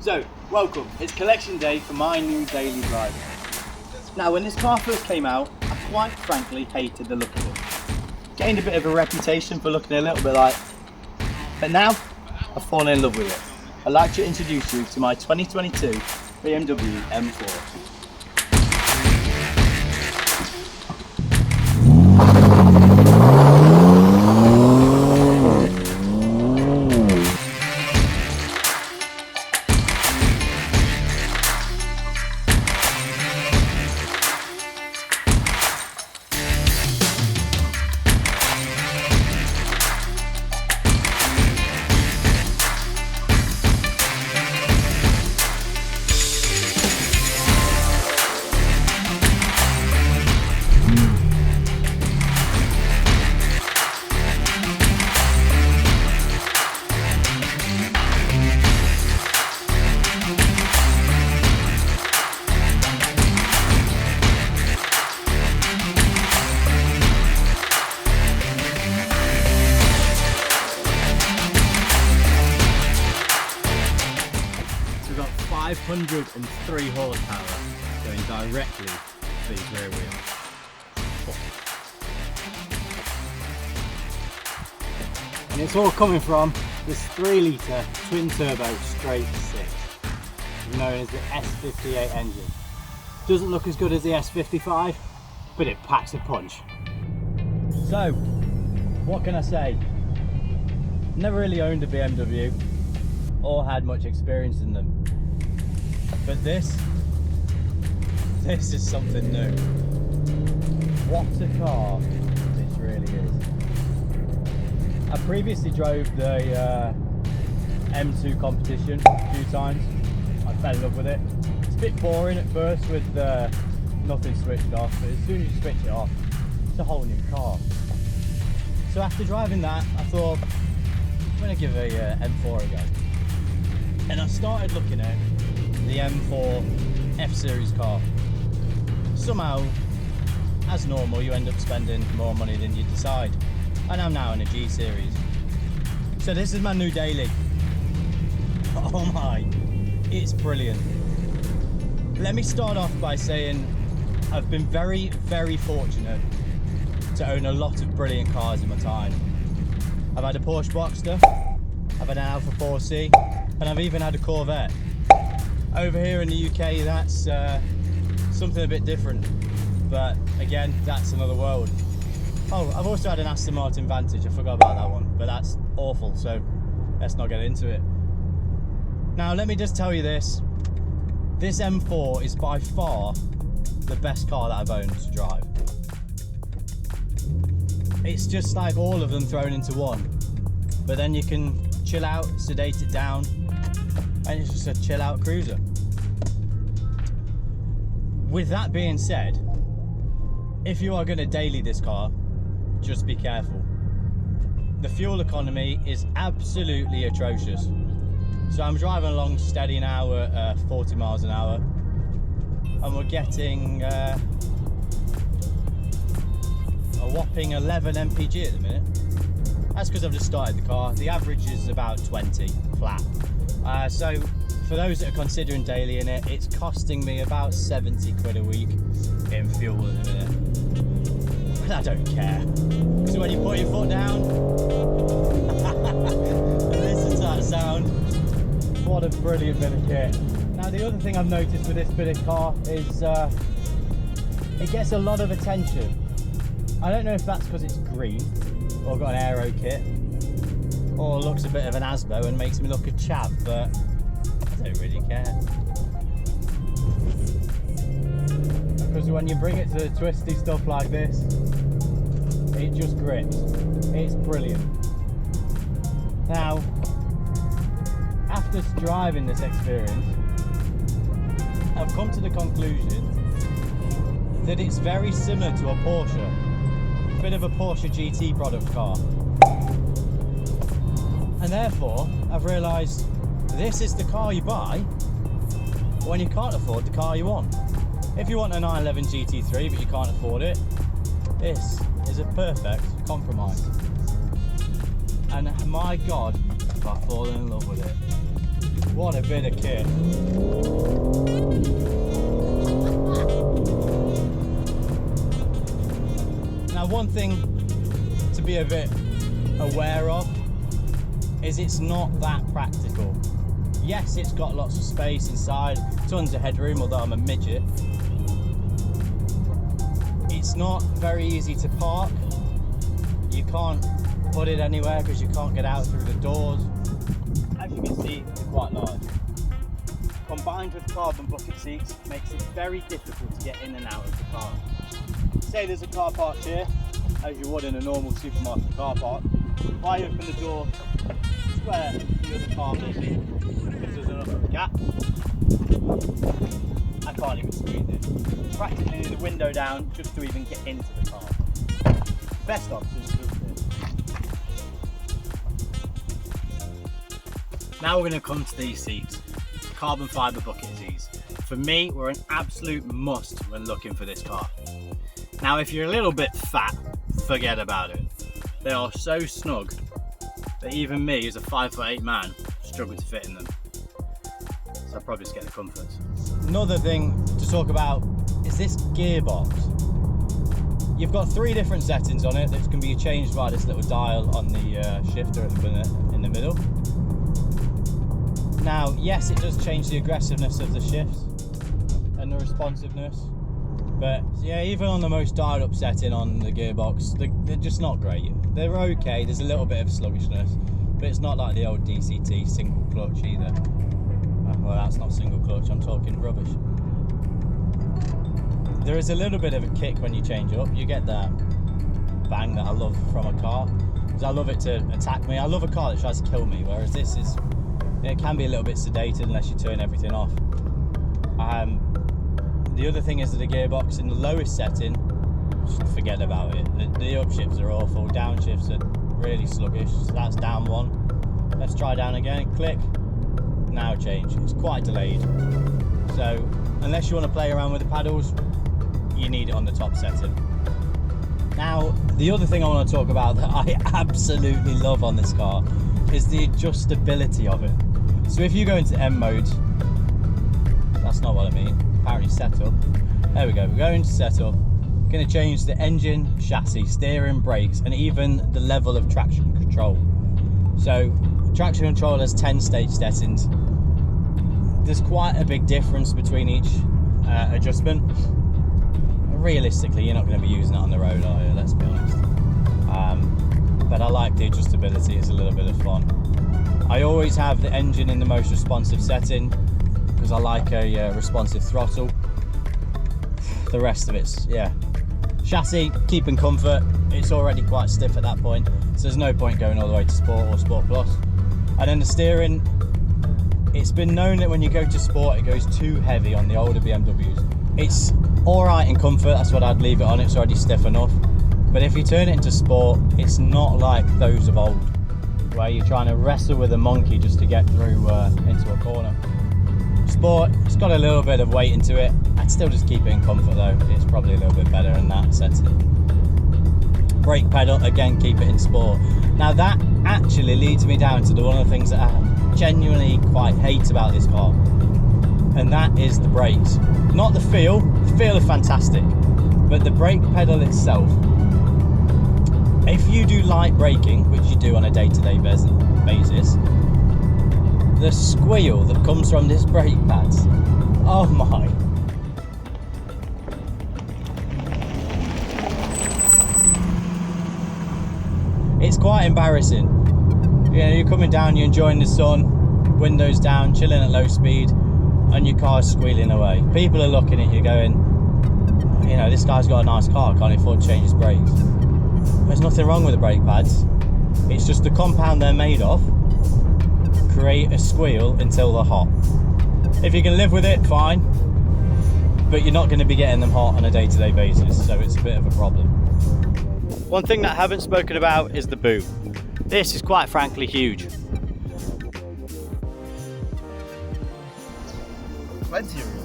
So, welcome. It's collection day for my new daily driver. Now, when this car first came out, I quite frankly hated the look of it. Gained a bit of a reputation for looking a little bit like, but now I've fallen in love with it. I'd like to introduce you to my 2022 BMW M4. We've got 503 horsepower going directly to these rear wheels. And it's all coming from this 3-litre twin-turbo straight 6, known as the S58 engine. Doesn't look as good as the S55, but it packs a punch. So, what can I say? Never really owned a BMW or had much experience in them. But this is something new. What a car this really is. I previously drove the M2 competition a few times. I fell in love with it. It's a bit boring at first with nothing switched off, but as soon as you switch it off, it's a whole new car. So after driving that, I thought, I'm going to give a M4 a go. And I started looking at the M4 F-Series car. Somehow, as normal, you end up spending more money than you decide. And I'm now in a G-Series. So this is my new daily. Oh my, it's brilliant. Let me start off by saying I've been very, very fortunate to own a lot of brilliant cars in my time. I've had a Porsche Boxster, I've had an Alfa 4C, and I've even had a Corvette. Over here in the UK, that's something a bit different, but again, that's another world. Oh, I've also had an Aston Martin Vantage. I forgot about that one, but that's awful, so let's not get into it. Now, let me just tell you this. This M4 is by far the best car that I've owned to drive. It's just like all of them thrown into one, but then you can chill out, sedate it down, and it's just a chill out cruiser. With that being said, if you are going to daily this car, just be careful. The fuel economy is absolutely atrocious. So I'm driving along steady now at 40 miles an hour, and we're getting a whopping 11 mpg at the minute. That's because I've just started the car. The average is about 20 flat. So for those that are considering daily in it, it's costing me about 70 quid a week in fuel at the minute. But I don't care, because when you put your foot down and listen to that sound, what a brilliant bit of kit. Now, the other thing I've noticed with this bit of car is it gets a lot of attention. I don't know if that's because it's green or got an aero kit, or looks a bit of an Asbo and makes me look a chap, but I don't really care. Because when you bring it to twisty stuff like this, it just grips. It's brilliant. Now, after driving this experience, I've come to the conclusion that it's very similar to a Porsche. A bit of a Porsche GT product car. And therefore, I've realised this is the car you buy when you can't afford the car you want. If you want a 911 GT3 but you can't afford it, this is a perfect compromise. And my God, I've fallen in love with it. What a bit of kit. Now, one thing to be a bit aware of is it's not that practical. Yes, it's got lots of space inside, tons of headroom, although I'm a midget. It's not very easy to park. You can't put it anywhere because you can't get out through the doors. As you can see, it's quite large. Combined with carbon bucket seats makes it very difficult to get in and out of the car. Say there's a car parked here, as you would in a normal supermarket car park. If I open the door where the other car is, if there's enough gap, I can't even squeeze it. Practically the window down just to even get into the car. Best option is this. Now we're going to come to these seats. Carbon fibre bucket seats. For me, were an absolute must when looking for this car. Now if you're a little bit fat, forget about it. They are so snug that even me, as a 5'8" man, struggle to fit in them. So I'll probably just get the comforts. Another thing to talk about is this gearbox. You've got 3 different settings on it that can be changed by this little dial on the shifter in the middle. Now, yes, it does change the aggressiveness of the shifts and the responsiveness, but yeah, even on the most dialed up setting on the gearbox, they're just not great. They're okay, there's a little bit of sluggishness, but it's not like the old DCT single clutch either. Well, that's not single clutch, I'm talking rubbish. There is a little bit of a kick when you change up. You get that bang that I love from a car, because I love it to attack me. I love a car that tries to kill me, whereas this is, it can be a little bit sedated unless you turn everything off. The other thing is that the gearbox in the lowest setting, just forget about it. The upshifts are awful, downshifts are really sluggish. So that's down 1. Let's try down again, click, now change. It's quite delayed. So unless you want to play around with the paddles, you need it on the top setting. Now, the other thing I want to talk about that I absolutely love on this car is the adjustability of it. So if you go into M mode, that's not what I mean, apparently setup. There we go, we're going to setup. We're going to change the engine, chassis, steering, brakes, and even the level of traction control. So traction control has 10 stage settings. There's quite a big difference between each adjustment. Realistically, you're not going to be using it on the road, are you? Let's be honest. But I like the adjustability, it's a little bit of fun. I always have the engine in the most responsive setting because I like a responsive throttle. The rest of it's, yeah. Chassis, keeping comfort, it's already quite stiff at that point, so there's no point going all the way to Sport or Sport Plus. And then the steering, it's been known that when you go to Sport, it goes too heavy on the older BMWs. It's alright in comfort, that's what I'd leave it on, it's already stiff enough. But if you turn it into Sport, it's not like those of old, where you're trying to wrestle with a monkey just to get through into a corner. Sport, it's got a little bit of weight into it. I'd still just keep it in comfort though. It's probably a little bit better in that sense. Brake pedal, again, keep it in Sport. Now that actually leads me down to one of the things that I genuinely quite hate about this car, and that is the brakes. Not the feel. The feel is fantastic, but the brake pedal itself. If you do light braking, which you do on a day-to-day basis, the squeal that comes from this brake pads, oh my. It's quite embarrassing. You know, you're coming down, you're enjoying the sun, windows down, chilling at low speed, and your car's squealing away. People are looking at you going, you know, this guy's got a nice car, can't afford to change his brakes. There's nothing wrong with the brake pads. It's just the compound they're made of create a squeal until they're hot. If you can live with it, fine, but you're not going to be getting them hot on a day-to-day basis, so it's a bit of a problem. One thing that I haven't spoken about is the boot. This is quite frankly huge. Plenty of room.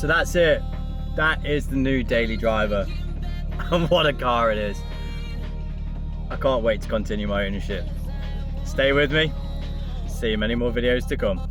So that's it. That is the new daily driver. And what a car it is. I can't wait to continue my ownership. Stay with me. See many more videos to come.